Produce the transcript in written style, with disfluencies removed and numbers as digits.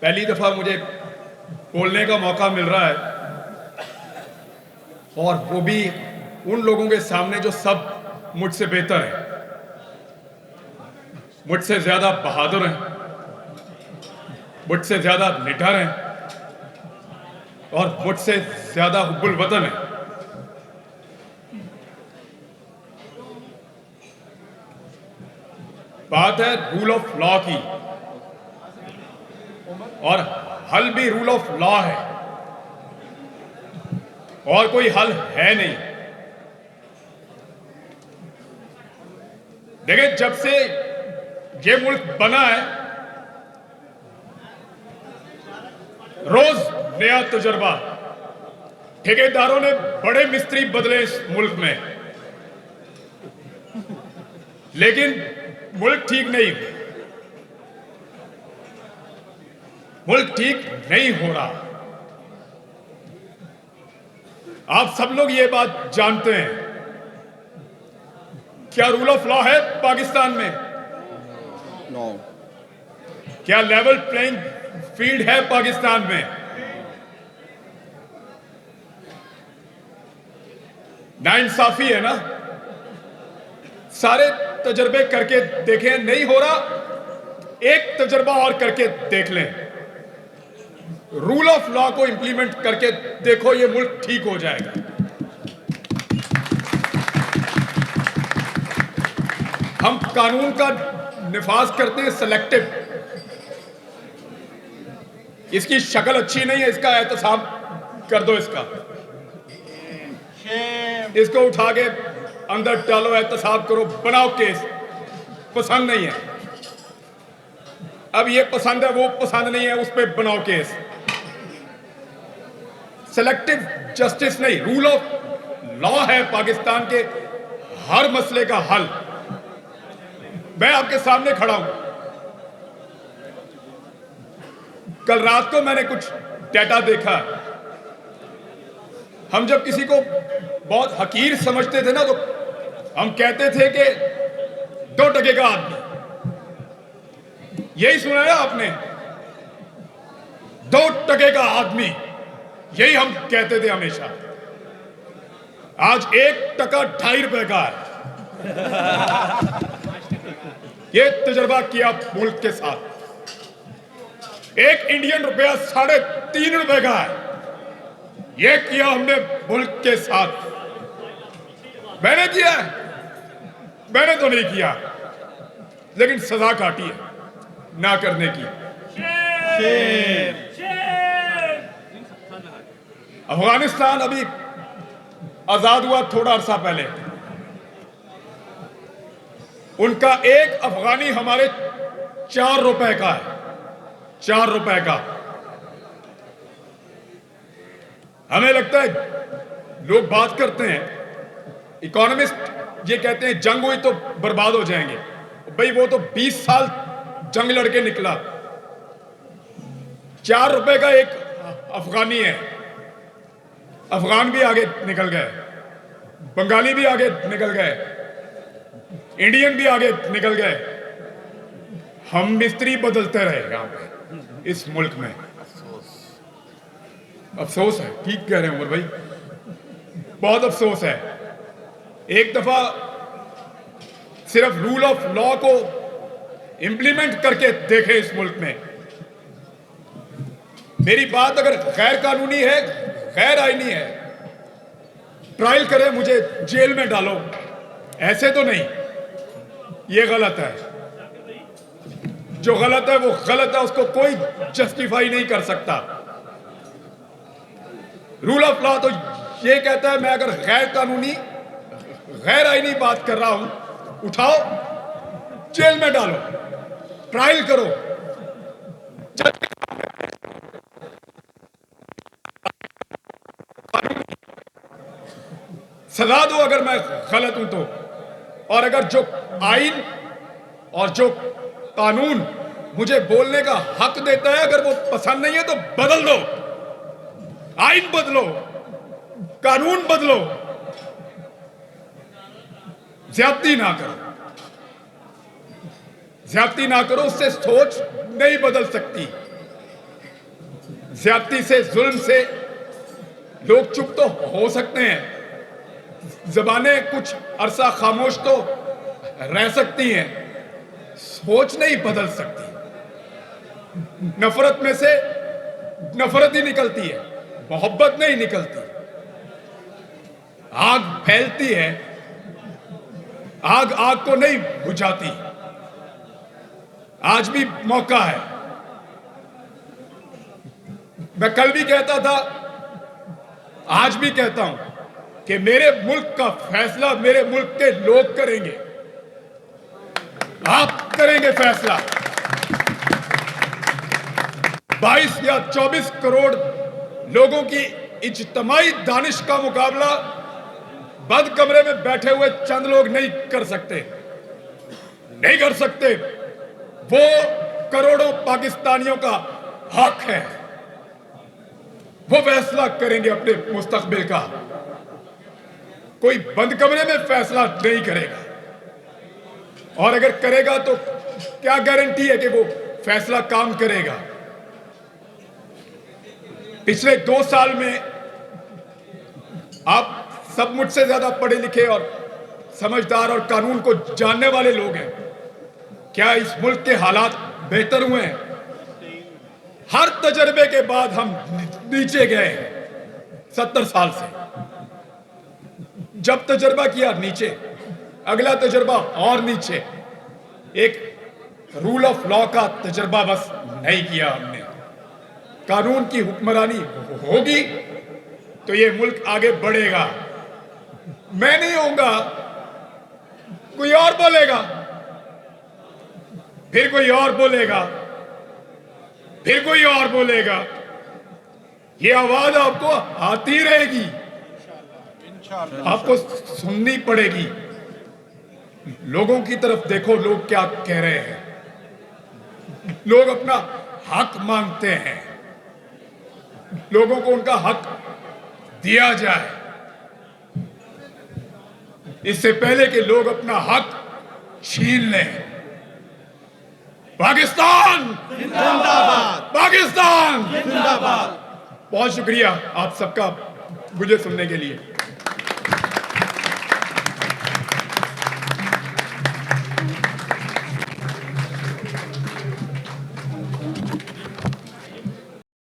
पहली दफा मुझे बोलने का मौका मिल रहा है, और वो भी उन लोगों के सामने जो सब मुझसे बेहतर हैं, मुझसे ज्यादा बहादुर हैं, मुझसे ज्यादा निडर हैं और मुझसे ज्यादा हुब्बुल वतन हैं। बात है रूल ऑफ लॉ की, और हल भी रूल ऑफ लॉ है, और कोई हल है नहीं। देखिए, जब से ये मुल्क बना है, रोज नया तजुर्बा। ठेकेदारों ने बड़े मिस्त्री बदले इस मुल्क में, लेकिन मुल्क ठीक नहीं, मुल्क ठीक नहीं हो रहा। आप सब लोग ये बात जानते हैं। क्या रूल ऑफ लॉ है पाकिस्तान में? नो। क्या लेवल प्लेइंग फील्ड है पाकिस्तान में? नाइंसाफी है ना? सारे तजर्बे करके देखें, नहीं हो रहा, एक तजर्बा और करके देख लें। रूल ऑफ लॉ को इंप्लीमेंट करके देखो, ये मुल्क ठीक हो जाएगा। हम कानून का निफाज करते हैं सेलेक्टिव। इसकी शक्ल अच्छी नहीं है, इसका एहतसाब कर दो। इसको उठा के अंदर डालो, एहतसाब करो, बनाओ केस। पसंद नहीं है, अब ये पसंद है, वो पसंद नहीं है, उस पर बनाओ केस। सेलेक्टिव जस्टिस नहीं, रूल ऑफ लॉ है पाकिस्तान के हर मसले का हल। मैं आपके सामने खड़ा हूं। कल रात को मैंने कुछ डेटा देखा। हम जब किसी को बहुत हकीर समझते थे ना, तो हम कहते थे कि 2 टके का आदमी। यही सुना है आपने? 2 टके का आदमी, यही हम कहते थे हमेशा। आज 1 टका 2.5 रुपए का है। ये तजुर्बा किया मुल्क के साथ। 1 इंडियन रुपया 3.5 रुपए का है। ये किया हमने मुल्क के साथ। मैंने किया है? मैंने तो नहीं किया, लेकिन सजा काटी है ना करने की। अफगानिस्तान अभी आजाद हुआ थोड़ा अरसा पहले। उनका 1 अफगानी हमारे 4 रुपए का है। 4 रुपए का। हमें लगता है, लोग बात करते हैं, इकोनॉमिस्ट ये कहते हैं जंग हुई तो बर्बाद हो जाएंगे। भाई, वो तो 20 साल जंग लड़के निकला। 4 रुपए का 1 अफगानी है। अफगान भी आगे निकल गए, बंगाली भी आगे निकल गए, इंडियन भी आगे निकल गए। हम मिस्त्री बदलते रहे यहां पे इस मुल्क में। अफसोस है। ठीक कह रहे हैं उमर भाई, बहुत अफसोस है। एक दफा सिर्फ रूल ऑफ लॉ को इंप्लीमेंट करके देखे इस मुल्क में। मेरी बात अगर गैर कानूनी है, गैर आईनी है, ट्रायल करें, मुझे जेल में डालो। ऐसे तो नहीं, ये गलत है। जो गलत है वो गलत है, उसको कोई जस्टिफाई नहीं कर सकता। रूल ऑफ लॉ तो ये कहता है, मैं अगर गैर कानूनी, गैर आईनी बात कर रहा हूं, उठाओ, जेल में डालो, ट्रायल करो, सजा दो अगर मैं गलत हूं तो। और अगर जो आइन और जो कानून मुझे बोलने का हक देता है, अगर वो पसंद नहीं है तो बदल दो। आइन बदलो, कानून बदलो, ज्यादती ना करो। ज्यादती ना करो, उससे सोच नहीं बदल सकती। ज्यादती से, जुल्म से लोग चुप तो हो सकते हैं, जबानें कुछ अरसा खामोश तो रह सकती हैं, सोच नहीं बदल सकती। नफरत में से नफरत ही निकलती है, मोहब्बत नहीं निकलती। आग फैलती है, आग आग को नहीं बुझाती। आज भी मौका है। मैं कल भी कहता था, आज भी कहता हूं कि मेरे मुल्क का फैसला मेरे मुल्क के लोग करेंगे। आप करेंगे फैसला। 22 या 24 करोड़ लोगों की इज्तिमाई दानिश का मुकाबला बंद कमरे में बैठे हुए चंद लोग नहीं कर सकते, नहीं कर सकते। वो करोड़ों पाकिस्तानियों का हक है, वो फैसला करेंगे अपने मुस्तकबिल का। कोई बंद कमरे में फैसला नहीं करेगा, और अगर करेगा तो क्या गारंटी है कि वो फैसला काम करेगा। पिछले 2 साल में आप सब मुझसे ज्यादा पढ़े लिखे और समझदार और कानून को जानने वाले लोग हैं। क्या इस मुल्क के हालात बेहतर हुए हैं? हर तजर्बे के बाद हम नीचे गए हैं। 70 साल से जब तजर्बा किया नीचे, अगला तजर्बा और नीचे। एक रूल ऑफ लॉ का तजर्बा बस नहीं किया हमने। कानून की हुक्मरानी होगी तो ये मुल्क आगे बढ़ेगा। मैं नहीं होऊंगा, कोई और बोलेगा, फिर कोई और बोलेगा, फिर कोई और बोलेगा। ये आवाज आपको आती रहेगी, आपको सुननी पड़ेगी। लोगों की तरफ देखो, लोग क्या कह रहे हैं। लोग अपना हक मांगते हैं, लोगों को उनका हक दिया जाए। इससे पहले कि लोग अपना हक छीन लें। पाकिस्तान जिंदाबाद, पाकिस्तान जिंदाबाद। बहुत शुक्रिया आप सबका मुझे सुनने के लिए।